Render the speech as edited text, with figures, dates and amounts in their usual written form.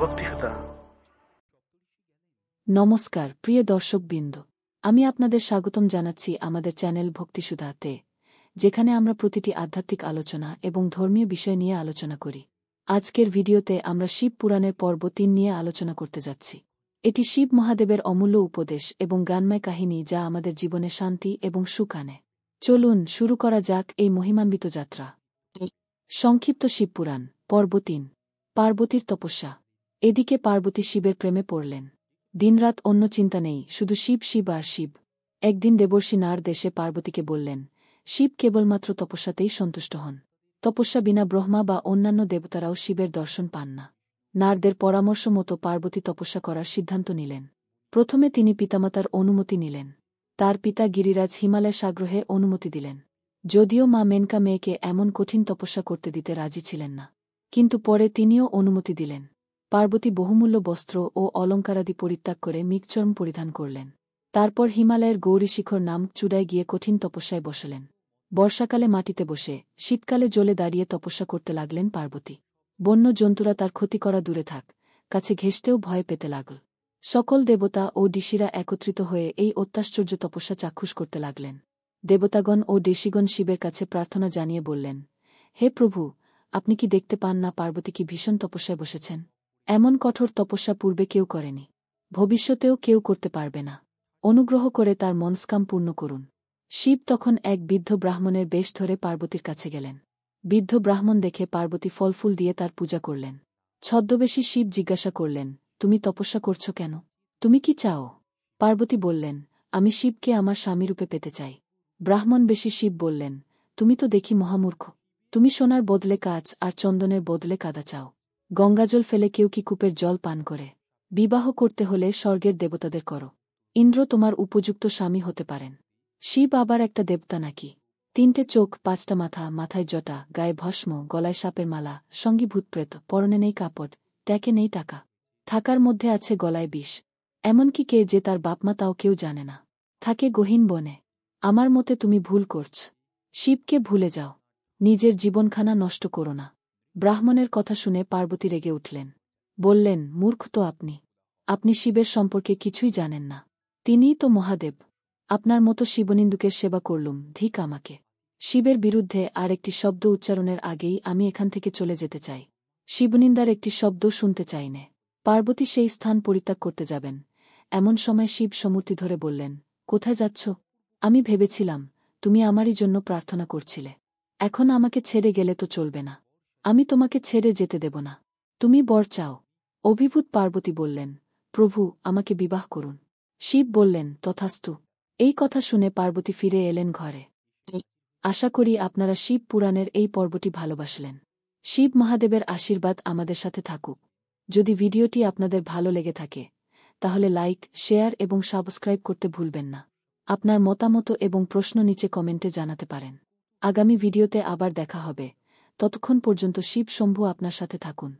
ভক্তিসুধা। নমস্কার প্রিয় দর্শকবৃন্দ, আমি আপনাদের স্বাগতম জানাচ্ছি আমাদের চ্যানেল ভক্তিসুধাতে, যেখানে আমরা প্রতিটি আধ্যাত্মিক আলোচনা এবং ধর্মীয় বিষয় নিয়ে আলোচনা করি। আজকের ভিডিওতে আমরা শিব পুরাণের পর্ব ৩ নিয়ে আলোচনা করতে যাচ্ছি। এটি শিব মহাদেবের অমূল্য উপদেশ এবং গানময় কাহিনী, যা আমাদের জীবনে শান্তি এবং সুখ আনে। চলুন শুরু করা যাক এই মহিমান্বিত যাত্রা। সংক্ষিপ্ত শিবপুরাণ পর্ব ৩। পার্বতীর তপস্যা। এদিকে পার্বতী শিবের প্রেমে পড়লেন। দিনরাত অন্য চিন্তা নেই, শুধু শিব শিব আর শিব। একদিন দেবর্ষি নারদ এসে পার্বতীকে বললেন, শিব কেবলমাত্র তপস্যাতেই সন্তুষ্ট হন। তপস্যা বিনা ব্রহ্মা বা অন্যান্য দেবতারাও শিবের দর্শন পান না। নারদের পরামর্শ মতো পার্বতী তপস্যা করার সিদ্ধান্ত নিলেন। প্রথমে তিনি পিতামাতার অনুমতি নিলেন। তার পিতা গিরিরাজ হিমালয় সাগ্রহে অনুমতি দিলেন। যদিও মা মেনকা মেয়েকে এমন কঠিন তপস্যা করতে দিতে রাজি ছিলেন না, কিন্তু পরে তিনিও অনুমতি দিলেন। পার্বতী বহুমূল্য বস্ত্র ও অলঙ্কারাদি পরিত্যাগ করে মৃগচর্ম পরিধান করলেন। তারপর হিমালয়ের গৌরীশিখর নাম চূড়ায় গিয়ে কঠিন তপস্যায় বসলেন। বর্ষাকালে মাটিতে বসে, শীতকালে জলে দাঁড়িয়ে তপস্যা করতে লাগলেন পার্বতী। বন্য জন্তুরা তার ক্ষতি করা দূরে থাক, কাছে ঘেঁষতেও ভয় পেতে লাগল। সকল দেবতা ও ঋষিরা একত্রিত হয়ে এই অত্যাশ্চর্য তপস্যা চাক্ষুষ করতে লাগলেন। দেবতাগণ ও ঋষিগণ শিবের কাছে প্রার্থনা জানিয়ে বললেন, হে প্রভু, আপনি কি দেখতে পান না পার্বতী কি ভীষণ তপস্যায় বসেছেন? এমন কঠোর তপস্যা পূর্বে কেউ করেনি, ভবিষ্যতেও কেউ করতে পারবে না। অনুগ্রহ করে তার মনস্কাম পূর্ণ করুন। শিব তখন এক বৃদ্ধ ব্রাহ্মণের বেশ ধরে পার্বতীর কাছে গেলেন। বৃদ্ধ ব্রাহ্মণ দেখে পার্বতী ফলফুল দিয়ে তার পূজা করলেন। ছদ্মবেশী শিব জিজ্ঞাসা করলেন, তুমি তপস্যা করছ কেন? তুমি কি চাও? পার্বতী বললেন, আমি শিবকে আমার স্বামীরূপে পেতে চাই। ব্রাহ্মণবেশী শিব বললেন, তুমি তো দেখি মহামূর্খ। তুমি সোনার বদলে কাচ আর চন্দনের বদলে কাদা চাও। গঙ্গাজল ফেলে কেউ কি কূপের জল পান করে? বিবাহ করতে হলে স্বর্গের দেবতাদের করো। ইন্দ্র তোমার উপযুক্ত স্বামী হতে পারেন। শিব আবার একটা দেবতা নাকি? 3টে চোখ, 5টা মাথা, মাথায় জটা, গায়ে ভস্ম, গলায় সাপের মালা, সঙ্গী ভূতপ্রেত, পরনে নেই কাপড়, ট্যাকে নেই টাকা, থাকার মধ্যে আছে গলায় বিষ। এমনকি কে যে তার বাপমা তাও কেউ জানে না, থাকে গহীন বনে। আমার মতে তুমি ভুল করছ। শিবকে ভুলে যাও, নিজের জীবনখানা নষ্ট করো না। ব্রাহ্মণের কথা শুনে পার্বতী রেগে উঠলেন। বললেন, মূর্খ তো আপনি। আপনি শিবের সম্পর্কে কিছুই জানেন না। তিনিই তো মহাদেব। আপনার মতো শিবনিন্দুকের সেবা করলুম, ধিক আমাকে। শিবের বিরুদ্ধে আর একটি শব্দ উচ্চারণের আগেই আমি এখান থেকে চলে যেতে চাই। শিবনিন্দার একটি শব্দ শুনতে চাই নে। পার্বতী সেই স্থান পরিত্যাগ করতে যাবেন, এমন সময় শিব সমূর্তি ধরে বললেন, কোথায় যাচ্ছ? আমি ভেবেছিলাম তুমি আমারই জন্য প্রার্থনা করছিলে। এখন আমাকে ছেড়ে গেলে তো চলবে না। আমি তোমাকে ছেড়ে যেতে দেব না। তুমি বর চাও। অভিভূত পার্বতী বললেন, প্রভু, আমাকে বিবাহ করুন। শিব বললেন, তথাস্তু। এই কথা শুনে পার্বতী ফিরে এলেন ঘরে। আশা করি আপনারা শিব পুরাণের এই পর্বটি ভালোবাসলেন। শিব মহাদেবের আশীর্বাদ আমাদের সাথে থাকুক। যদি ভিডিওটি আপনাদের ভালো লেগে থাকে, তাহলে লাইক, শেয়ার এবং সাবস্ক্রাইব করতে ভুলবেন না। আপনার মতামত এবং প্রশ্ন নিচে কমেন্টে জানাতে পারেন। আগামী ভিডিওতে আবার দেখা হবে। ততক্ষণ পর্যন্ত শিব শম্ভু আপনার সাথে থাকুন।